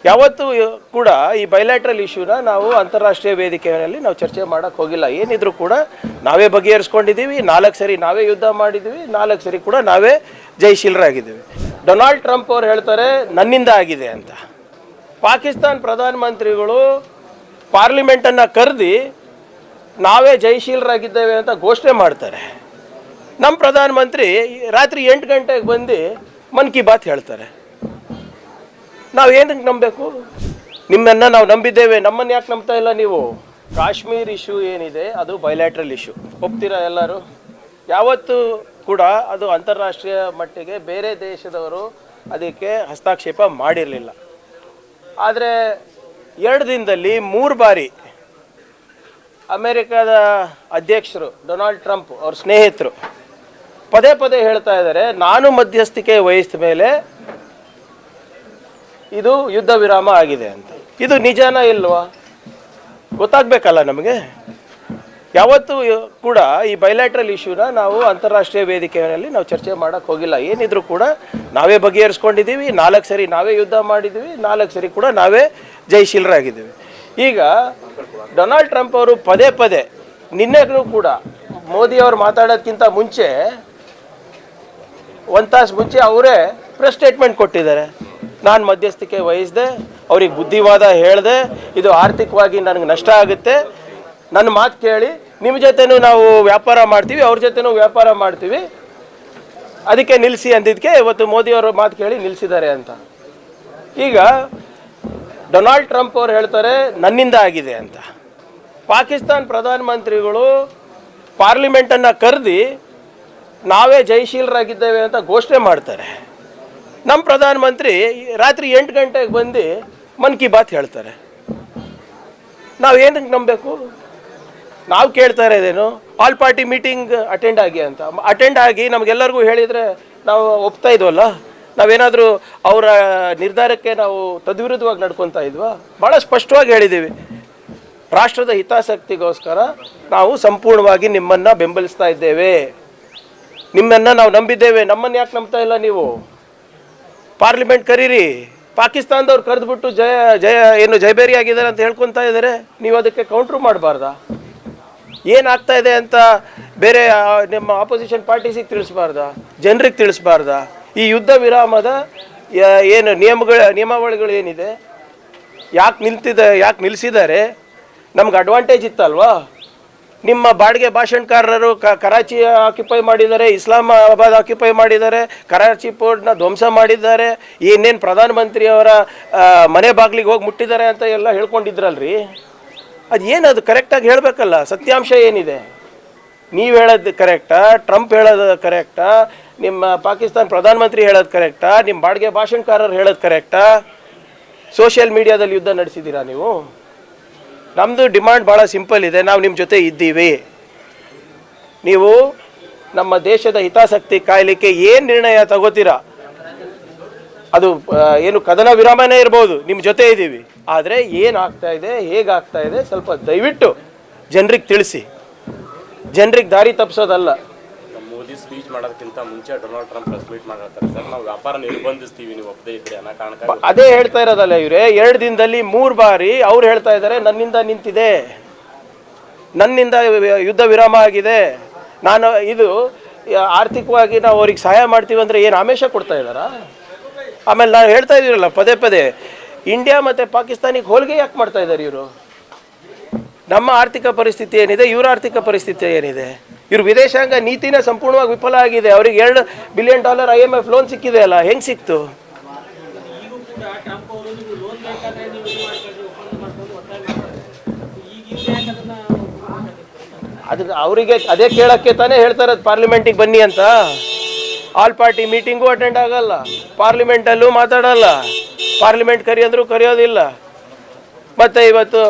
ಯಾವತ್ತೂ ಕೂಡ ಈ ಬೈಲ್ಯಾಟ್ರಲ್ ಇಶ್ಯೂನ ನಾವು ಅಂತಾರಾಷ್ಟ್ರೀಯ ವೇದಿಕೆಯಲ್ಲಿ ನಾವು ಚರ್ಚೆ ಮಾಡೋಕ್ಕೆ ಹೋಗಿಲ್ಲ. ಏನಿದ್ರು ಕೂಡ ನಾವೇ ಬಗೆಹರಿಸ್ಕೊಂಡಿದ್ದೀವಿ. 4 ಸರಿ ನಾವೇ ಯುದ್ಧ ಮಾಡಿದ್ದೀವಿ, 4 ಸರಿ ಕೂಡ ನಾವೇ ಜಯಶೀಲರಾಗಿದ್ದೀವಿ. ಡೊನಾಲ್ಡ್ ಟ್ರಂಪ್ ಅವ್ರು ಹೇಳ್ತಾರೆ ನನ್ನಿಂದ ಆಗಿದೆ ಅಂತ. ಪಾಕಿಸ್ತಾನ ಪ್ರಧಾನಮಂತ್ರಿಗಳು ಪಾರ್ಲಿಮೆಂಟನ್ನು ಕರೆದು ನಾವೇ ಜಯಶೀಲರಾಗಿದ್ದೇವೆ ಅಂತ ಘೋಷಣೆ ಮಾಡ್ತಾರೆ. ನಮ್ಮ ಪ್ರಧಾನಮಂತ್ರಿ ರಾತ್ರಿ 8 ಗಂಟೆಗೆ ಬಂದು ಮನ್ ಕಿ ಬಾತ್ ಹೇಳ್ತಾರೆ. ನಾವು ಏನಕ್ಕೆ ನಂಬಬೇಕು? ನಿಮ್ಮನ್ನು ನಾವು ನಂಬಿದ್ದೇವೆ, ನಮ್ಮನ್ನು ಯಾಕೆ ನಂಬ್ತಾ ಇಲ್ಲ ನೀವು? ಕಾಶ್ಮೀರ್ ಇಶ್ಯೂ ಏನಿದೆ ಅದು ಬೈಲ್ಯಾಟ್ರಲ್ ಇಶ್ಯೂ, ಒಪ್ತೀರಾ ಎಲ್ಲರೂ? ಯಾವತ್ತೂ ಕೂಡ ಅದು ಅಂತಾರಾಷ್ಟ್ರೀಯ ಮಟ್ಟಿಗೆ ಬೇರೆ ದೇಶದವರು ಅದಕ್ಕೆ ಹಸ್ತಕ್ಷೇಪ ಮಾಡಿರಲಿಲ್ಲ. ಆದರೆ 2 ದಿನದಲ್ಲಿ 3 ಬಾರಿ ಅಮೇರಿಕಾದ ಅಧ್ಯಕ್ಷರು ಡೊನಾಲ್ಡ್ ಟ್ರಂಪ್ ಅವ್ರ ಸ್ನೇಹಿತರು ಪದೇ ಪದೇ ಹೇಳ್ತಾ ಇದ್ದಾರೆ, ನಾನು ಮಧ್ಯಸ್ಥಿಕೆ ವಹಿಸಿದ ಮೇಲೆ ಇದು ಯುದ್ಧ ವಿರಾಮ ಆಗಿದೆ ಅಂತ. ಇದು ನಿಜಾನ ಇಲ್ವಾ ಗೊತ್ತಾಗಬೇಕಲ್ಲ ನಮಗೆ. ಯಾವತ್ತೂ ಕೂಡ ಈ ಬೈಲ್ಯಾಟ್ರಲ್ ಇಶ್ಯೂನ ನಾವು ಅಂತಾರಾಷ್ಟ್ರೀಯ ವೇದಿಕೆಯಲ್ಲಿ ನಾವು ಚರ್ಚೆ ಮಾಡೋಕ್ಕೆ ಹೋಗಿಲ್ಲ. ಏನಿದ್ರು ಕೂಡ ನಾವೇ ಬಗೆಹರಿಸ್ಕೊಂಡಿದ್ದೀವಿ. 4 ಸರಿ ನಾವೇ ಯುದ್ಧ ಮಾಡಿದ್ದೀವಿ, 4 ಸರಿ ಕೂಡ ನಾವೇ ಜಯಶೀಲರಾಗಿದ್ದೀವಿ. ಈಗ ಡೊನಾಲ್ಡ್ ಟ್ರಂಪ್ ಅವರು ಪದೇ ಪದೇ ನಿನ್ನೆಗೂ ಕೂಡ ಮೋದಿಯವರು ಮಾತಾಡೋದಕ್ಕಿಂತ ಮುಂಚೆ 1 ತಾಸು ಮುಂಚೆ ಅವರೇ ಪ್ರೆಸ್ ಸ್ಟೇಟ್ಮೆಂಟ್ ಕೊಟ್ಟಿದ್ದಾರೆ. ನಾನು ಮಧ್ಯಸ್ಥಿಕೆ ವಹಿಸಿದೆ, ಅವ್ರಿಗೆ ಬುದ್ಧಿವಾದ ಹೇಳಿದೆ, ಇದು ಆರ್ಥಿಕವಾಗಿ ನನಗೆ ನಷ್ಟ ಆಗುತ್ತೆ, ನನ್ನ ಮಾತು ಕೇಳಿ ನಿಮ್ಮ ಜೊತೆನೂ ನಾವು ವ್ಯಾಪಾರ ಮಾಡ್ತೀವಿ, ಅವ್ರ ಜೊತೆನೂ ವ್ಯಾಪಾರ ಮಾಡ್ತೀವಿ, ಅದಕ್ಕೆ ನಿಲ್ಲಿಸಿ ಅಂದಿದ್ದಕ್ಕೆ ಇವತ್ತು ಮೋದಿಯವರು ಮಾತು ಕೇಳಿ ನಿಲ್ಲಿಸಿದ್ದಾರೆ ಅಂತ. ಈಗ ಡೊನಾಲ್ಡ್ ಟ್ರಂಪ್ ಅವ್ರು ಹೇಳ್ತಾರೆ ನನ್ನಿಂದ ಆಗಿದೆ ಅಂತ. ಪಾಕಿಸ್ತಾನ ಪ್ರಧಾನಮಂತ್ರಿಗಳು ಪಾರ್ಲಿಮೆಂಟನ್ನು ಕರೆದು ನಾವೇ ಜಯಶೀಲರಾಗಿದ್ದೇವೆ ಅಂತ ಘೋಷಣೆ ಮಾಡ್ತಾರೆ. ನಮ್ಮ ಪ್ರಧಾನಮಂತ್ರಿ ರಾತ್ರಿ 8 ಗಂಟೆಗೆ ಬಂದು ಮನ್ ಕಿ ಬಾತ್ ಹೇಳ್ತಾರೆ. ನಾವು ಏನಕ್ಕೆ ನಂಬಬೇಕು? ನಾವು ಕೇಳ್ತಾ ಇರೋದೇನು, ಆಲ್ ಪಾರ್ಟಿ ಮೀಟಿಂಗ್ ಅಟೆಂಡ್ ಆಗಿ ಅಂತ. ಅಟೆಂಡ್ ಆಗಿ ನಮಗೆಲ್ಲರಿಗೂ ಹೇಳಿದರೆ ನಾವು ಒಪ್ತಾ ಇದ್ವಲ್ಲ? ನಾವೇನಾದರೂ ಅವರ ನಿರ್ಧಾರಕ್ಕೆ ನಾವು ತದ್ವಿರುದ್ಧವಾಗಿ ನಡ್ಕೊತಾ ಇದ್ವಾ? ಭಾಳ ಸ್ಪಷ್ಟವಾಗಿ ಹೇಳಿದ್ದೀವಿ, ರಾಷ್ಟ್ರದ ಹಿತಾಸಕ್ತಿಗೋಸ್ಕರ ನಾವು ಸಂಪೂರ್ಣವಾಗಿ ನಿಮ್ಮನ್ನು ಬೆಂಬಲಿಸ್ತಾ ಇದ್ದೇವೆ, ನಿಮ್ಮನ್ನು ನಾವು ನಂಬಿದ್ದೇವೆ, ನಮ್ಮನ್ನು ಯಾಕೆ ನಂಬ್ತಾ ಇಲ್ಲ ನೀವು? ಪಾರ್ಲಿಮೆಂಟ್ ಕರೀರಿ. ಪಾಕಿಸ್ತಾನದವ್ರು ಕರೆದ್ಬಿಟ್ಟು ಜಯಬೇರಿ ಆಗಿದ್ದಾರೆ ಅಂತ ಹೇಳ್ಕೊತಾ ಇದ್ದಾರೆ, ನೀವು ಅದಕ್ಕೆ ಕೌಂಟ್ರು ಮಾಡಬಾರ್ದಾ? ಏನಾಗ್ತಾ ಇದೆ ಅಂತ ಬೇರೆ ನಿಮ್ಮ ಆಪೋಸಿಷನ್ ಪಾರ್ಟೀಸಿಗೆ ತಿಳಿಸ್ಬಾರ್ದಾ? ಜನರಿಗೆ ತಿಳಿಸ್ಬಾರ್ದಾ? ಈ ಯುದ್ಧ ವಿರಾಮದ ಏನು ನಿಯಮಾವಳಿಗಳು ಏನಿದೆ, ಯಾಕೆ ನಿಲ್ಲಿಸಿದ್ದಾರೆ? ನಮ್ಗೆ ಅಡ್ವಾಂಟೇಜ್ ಇತ್ತಲ್ವಾ? ನಿಮ್ಮ ಬಾಡಿಗೆ ಭಾಷಣಕಾರರು ಕರಾಚಿ ಆಕ್ಯುಪೈ ಮಾಡಿದ್ದಾರೆ, ಇಸ್ಲಾಮಾಬಾದ್ ಆಕ್ಯುಪೈ ಮಾಡಿದ್ದಾರೆ, ಕರಾಚಿ ಪೋರ್ಟ್ನ ಧ್ವಂಸ ಮಾಡಿದ್ದಾರೆ, ಏನೇನು ಪ್ರಧಾನಮಂತ್ರಿಯವರ ಮನೆ ಬಾಗಿಲಿಗೆ ಹೋಗಿ ಮುಟ್ಟಿದ್ದಾರೆ ಅಂತ ಎಲ್ಲ ಹೇಳ್ಕೊಂಡಿದ್ರಲ್ರಿ. ಅದು ಏನದು ಕರೆಕ್ಟಾಗಿ ಹೇಳಬೇಕಲ್ಲ, ಸತ್ಯಾಂಶ ಏನಿದೆ? ನೀವು ಹೇಳೋದು ಕರೆಕ್ಟಾ? ಟ್ರಂಪ್ ಹೇಳೋದು ಕರೆಕ್ಟಾ? ನಿಮ್ಮ ಪಾಕಿಸ್ತಾನ ಪ್ರಧಾನಮಂತ್ರಿ ಹೇಳೋದು ಕರೆಕ್ಟಾ? ನಿಮ್ಮ ಬಾಡಿಗೆ ಭಾಷಣಕಾರರು ಹೇಳೋದು ಕರೆಕ್ಟಾ? ಸೋಷಿಯಲ್ ಮೀಡಿಯಾದಲ್ಲಿ ಯುದ್ಧ ನಡೆಸಿದ್ದೀರಾ ನೀವು? ನಮ್ಮದು ಡಿಮಾಂಡ್ ಭಾಳ ಸಿಂಪಲ್ ಇದೆ, ನಾವು ನಿಮ್ಮ ಜೊತೆ ಇದ್ದೀವಿ. ನೀವು ನಮ್ಮ ದೇಶದ ಹಿತಾಸಕ್ತಿ ಕಾಯಲಿಕ್ಕೆ ಏನು ನಿರ್ಣಯ ತಗೋತೀರಾ, ಅದು ಏನು ಕದನ ವಿರಾಮನೇ ಇರ್ಬೋದು, ನಿಮ್ಮ ಜೊತೆ ಇದ್ದೀವಿ. ಆದರೆ ಏನಾಗ್ತಾ ಇದೆ, ಹೇಗಾಗ್ತಾ ಇದೆ ಸ್ವಲ್ಪ ದಯವಿಟ್ಟು ಜನರಿಗೆ ತಿಳಿಸಿ, ಜನರಿಗೆ ದಾರಿ ತಪ್ಪಿಸೋದಲ್ಲ. ಮೋದಿ ಸ್ಪೀಚ್ ಮಾಡೋದಕ್ಕಿಂತ ಮುಂಚೆ ಡೊನಾಲ್ಡ್ ಟ್ರಂಪ್ ಪ್ರೆಸ್ ಮೀಟ್ ಮಾಡಿರ್ತಾರೆ ಸರ್, ನಾವು ವ್ಯಾಪಾರ ನಿರ್ಬಂಧಿಸ್ತೀವಿ ನೀವು ಒಪ್ಪದೇ ಇದ್ರೆ ಅನ್ನೋ ಕಾರಣಕ್ಕೆ ಅದೇ ಹೇಳ್ತಾ ಇರೋದಲ್ಲ ಇವರೇ. 2 ದಿನದಲ್ಲಿ 3 ಬಾರಿ ಅವ್ರು ಹೇಳ್ತಾ ಇದ್ದಾರೆ ನನ್ನಿಂದ ನಿಂತಿದೆ, ನನ್ನಿಂದ ಯುದ್ಧ ವಿರಾಮ ಆಗಿದೆ, ನಾನು ಇದು ಆರ್ಥಿಕವಾಗಿ ನಾವು ಅವ್ರಿಗೆ ಸಹಾಯ ಮಾಡ್ತೀವಿ ಅಂದರೆ ಏನು ಆಮಿಷ ಕೊಡ್ತಾ ಇದ್ದಾರಾ? ಆಮೇಲೆ ನಾವು ಹೇಳ್ತಾ ಇದ್ದೀರಲ್ಲ ಪದೇ ಪದೇ, ಇಂಡಿಯಾ ಮತ್ತು ಪಾಕಿಸ್ತಾನಿಗೆ ಹೋಲಿಕೆ ಯಾಕೆ ಮಾಡ್ತಾ ಇದ್ದಾರೆ ಇವರು? ನಮ್ಮ ಆರ್ಥಿಕ ಪರಿಸ್ಥಿತಿ ಏನಿದೆ, ಇವರ ಆರ್ಥಿಕ ಪರಿಸ್ಥಿತಿ ಏನಿದೆ? ಇವರು ವಿದೇಶಾಂಗ ನೀತಿನ ಸಂಪೂರ್ಣವಾಗಿ ವಿಫಲ ಆಗಿದೆ. ಅವ್ರಿಗೆ $2 ಬಿಲಿಯನ್ IMF ಲೋನ್ ಸಿಕ್ಕಿದೆ ಅಲ್ಲ, ಹೆಂಗೆ ಸಿಕ್ತು? ಅದಕ್ಕೆ ಅವರಿಗೆ ಅದೇ ಕೇಳೋಕ್ಕೆ ತಾನೇ ಹೇಳ್ತಾ ಇರೋದು ಪಾರ್ಲಿಮೆಂಟಿಗೆ ಬನ್ನಿ ಅಂತ. ಆಲ್ ಪಾರ್ಟಿ ಮೀಟಿಂಗು ಅಟೆಂಡ್ ಆಗಲ್ಲ, ಪಾರ್ಲಿಮೆಂಟಲ್ಲೂ ಮಾತಾಡಲ್ಲ, ಪಾರ್ಲಿಮೆಂಟ್ ಕರೆಯೋದ್ರೂ ಕರೆಯೋದಿಲ್ಲ. ಮತ್ತು ಇವತ್ತು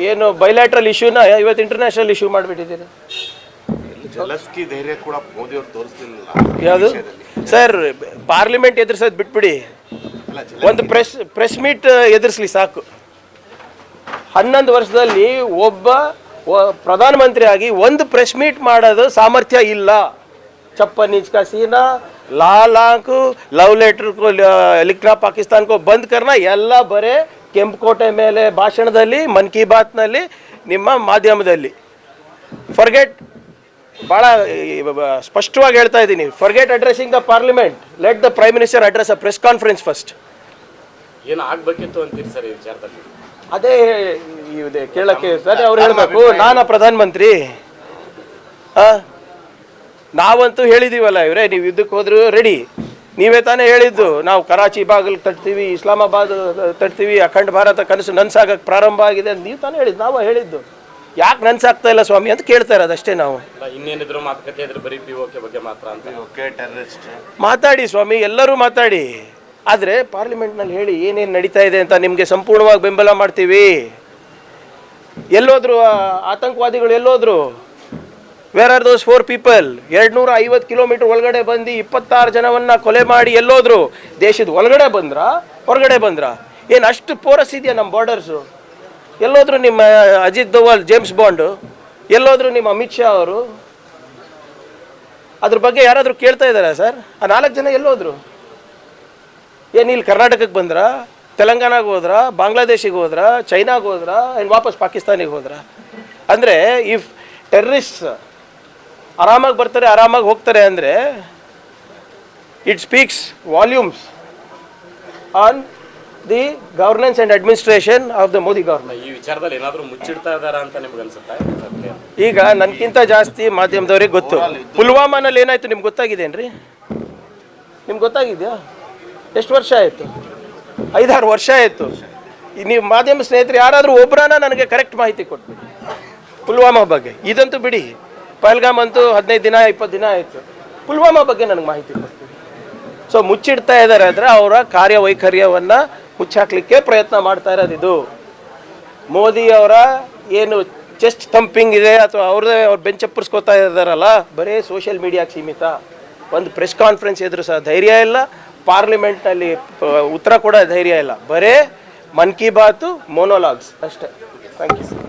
ಏನು ಬೈಲ್ಯಾಟ್ರಲ್ ಇಶ್ಯೂನ ಇವತ್ತು ಇಂಟರ್ನ್ಯಾಷನಲ್ ಇಶ್ಯೂ ಮಾಡಿಬಿಟ್ಟಿದ್ದೀರಿ. ಯಾವುದು ಸರ್? ಪಾರ್ಲಿಮೆಂಟ್ ಎದುರಿಸೋದು ಬಿಟ್ಬಿಡಿ, ಒಂದು ಪ್ರೆಸ್ ಮೀಟ್ ಎದುರಿಸಲಿ ಸಾಕು. 11 ವರ್ಷದಲ್ಲಿ ಒಬ್ಬ ಪ್ರಧಾನಮಂತ್ರಿ ಆಗಿ ಒಂದು ಪ್ರೆಸ್ ಮೀಟ್ ಮಾಡೋದು ಸಾಮರ್ಥ್ಯ ಇಲ್ಲ. ಚಪ್ಪ ನಿಜ್ಕ ಸೀನಾ, लाख लव लेटर को लिखना पाकिस्तान को बंद करना ಎಲ್ಲ ಬರೇ ಕೆಂಪುಕೋಟೆ ಮೇಲೆ ಭಾಷಣದಲ್ಲಿ ಮನ್ ಕಿ ಬಾತ್ನಲ್ಲಿ ನಿಮ್ಮ ಮಾಧ್ಯಮದಲ್ಲಿ ಫರ್ಗೆಟ್ ಭಾಳ ಸ್ಪಷ್ಟವಾಗಿ ಹೇಳ್ತಾ ಇದ್ದೀನಿ forget addressing the parliament let the prime minister address a press conference first ಏನು ಆಗಬೇಕಿತ್ತು ಅಂತೀರಿ ಸರ್ ಈ ವಿಚಾರದಲ್ಲಿ ಅದೇ ಇದೆ ಕೇಳಕ್ಕೆ ಸರ್ ಅವ್ರು ಹೇಳಬೇಕು ನಾನು ಪ್ರಧಾನಮಂತ್ರಿ ನಾವಂತೂ ಹೇಳಿದೀವಲ್ಲ ಇವರೇ ನೀವು ಯುದ್ಧಕ್ಕೆ ಹೋದ್ರು ರೆಡಿ ನೀವೇ ತಾನೇ ಹೇಳಿದ್ದು ನಾವು ಕರಾಚಿ ಬಾಗಿಲು ತಟ್ತೀವಿ ಇಸ್ಲಾಮಾಬಾದ್ ತಟ್ತೀವಿ ಅಖಂಡ ಭಾರತ ಕನಸು ನನ್ಸಾಗಕ್ಕೆ ಪ್ರಾರಂಭ ಆಗಿದೆ ಅಂತ ನೀವು ತಾನೇ ಹೇಳಿದ್ದು ನಾವು ಹೇಳಿದ್ದು ಯಾಕೆ ನನ್ಸಾಗ್ತಾ ಇಲ್ಲ ಸ್ವಾಮಿ ಅಂತ ಕೇಳ್ತಾ ಇರೋದು ಅಷ್ಟೇ ನಾವು ಇನ್ನೇನಿದ್ರು ಮಾತುಕತೆ ಇದ್ರೆ ಬರೀ POK ಬಗ್ಗೆ ಮಾತ್ರ ಅಂತ ಮಾತಾಡಿ ಸ್ವಾಮಿ ಎಲ್ಲರೂ ಮಾತಾಡಿ ಆದರೆ ಪಾರ್ಲಿಮೆಂಟ್ನಲ್ಲಿ ಹೇಳಿ ಏನೇನು ನಡೀತಾ ಇದೆ ಅಂತ ನಿಮಗೆ ಸಂಪೂರ್ಣವಾಗಿ ಬೆಂಬಲ ಮಾಡ್ತೀವಿ ಎಲ್ಲೋದ್ರು ಆತಂಕವಾದಿಗಳು ಎಲ್ಲೋದ್ರು where are those 4 people 250 kilometre ಒಳಗಡೆ ಬಂದು 26 ಜನವನ್ನ ಕೊಲೆ ಮಾಡಿ ಎಲ್ಲೋದ್ರು ದೇಶದ ಒಳಗಡೆ ಬಂದ್ರ ಹೊರಗಡೆ ಬಂದ್ರ ಏನು ಅಷ್ಟು ಪೋರಸ್ ಇದೆಯಾ ನಮ್ಮ ಬಾರ್ಡರ್ಸು ಎಲ್ಲೋದ್ರು ನಿಮ್ಮ ಅಜಿತ್ ದೋವಲ್ ಜೇಮ್ಸ್ ಬಾಂಡ್ ಎಲ್ಲೋದ್ರು ನಿಮ್ಮ ಅಮಿತ್ ಶಾ ಅವರು ಅದ್ರ ಬಗ್ಗೆ ಯಾರಾದರೂ ಕೇಳ್ತಾ ಇದ್ದಾರಾ ಸರ್ ಆ 4 ಜನ ಎಲ್ಲೋದ್ರು ಏನು ಇಲ್ಲಿ ಕರ್ನಾಟಕಕ್ಕೆ ಬಂದ್ರ ತೆಲಂಗಾಣಗೆ ಹೋದ್ರ ಬಾಂಗ್ಲಾದೇಶಿಗೆ ಹೋದ್ರ ಚೈನಾಗೆ ಹೋದ್ರ ಆ್ಯಂಡ್ ವಾಪಸ್ ಪಾಕಿಸ್ತಾನಿಗೆ ಹೋದ್ರ ಅಂದರೆ ಇಫ್ ಟೆರ್ರಿಸ್ಟ್ ಆರಾಮಾಗಿ ಬರ್ತಾರೆ ಆರಾಮಾಗಿ ಹೋಗ್ತಾರೆ ಅಂದರೆ it speaks volumes on the governance and administration of the Modi government ಈ ವಿಚಾರದಲ್ಲಿ ಏನಾದರೂ ಮುಚ್ಚಿಡ್ತಾ ಇದ್ದಾರಾ ಅಂತ ನಿಮ್ಗೆ ಅನ್ಸುತ್ತಾ ಈಗ ನನಗಿಂತ ಜಾಸ್ತಿ ಮಾಧ್ಯಮದವ್ರಿಗೆ ಗೊತ್ತು ಪುಲ್ವಾಮಾನಲ್ಲಿ ಏನಾಯ್ತು ನಿಮ್ಗೆ ಗೊತ್ತಾಗಿದೇನ್ರಿ ನಿಮ್ಗೆ ಗೊತ್ತಾಗಿದೆಯಾ ಎಷ್ಟು ವರ್ಷ ಆಯಿತು 5-6 ವರ್ಷ ಆಯಿತು ನೀವು ಮಾಧ್ಯಮ ಸ್ನೇಹಿತರು ಯಾರಾದರೂ ಒಬ್ಬರನ್ನ ನನಗೆ ಕರೆಕ್ಟ್ ಮಾಹಿತಿ ಕೊಟ್ಬಿಡಿ ಪುಲ್ವಾಮಾ ಬಗ್ಗೆ ಇದಂತೂ ಬಿಡಿ ಪಹಲ್ಗಾಮ್ ಅಂತೂ 15 ದಿನ 20 ದಿನ ಆಯಿತು ಪುಲ್ವಾಮಾ ಬಗ್ಗೆ ನನಗೆ ಮಾಹಿತಿ ಕೊಡ್ತೀವಿ ಸೊ ಮುಚ್ಚಿಡ್ತಾ ಇದ್ದಾರೆ ಅಂದರೆ ಅವರ ಕಾರ್ಯವೈಖರ್ಯವನ್ನು ಮುಚ್ಚಾಕ್ಲಿಕ್ಕೆ ಪ್ರಯತ್ನ ಮಾಡ್ತಾ ಇರೋದು ಇದು ಮೋದಿ ಅವರ ಏನು ಚೆಸ್ಟ್ ಥಂಪಿಂಗ್ ಇದೆ ಅಥವಾ ಅವ್ರದ್ದೇ ಅವ್ರು ಬೆಂಚಪ್ಪರ್ಸ್ಕೋತಾ ಇದ್ದಾರಲ್ಲ ಬರೀ ಸೋಷಿಯಲ್ ಮೀಡಿಯಾಕ್ಕೆ ಸೀಮಿತ ಒಂದು ಪ್ರೆಸ್ ಕಾನ್ಫರೆನ್ಸ್ ಎದುರು ಸಹ ಧೈರ್ಯ ಇಲ್ಲ ಪಾರ್ಲಿಮೆಂಟ್ನಲ್ಲಿ ಉತ್ತರ ಕೊಡೋ ಧೈರ್ಯ ಇಲ್ಲ ಬರೇ ಮನ್ ಕಿ ಬಾತು ಮೋನೋಲಾಗ್ಸ್ ಅಷ್ಟೇ ಥ್ಯಾಂಕ್ ಯು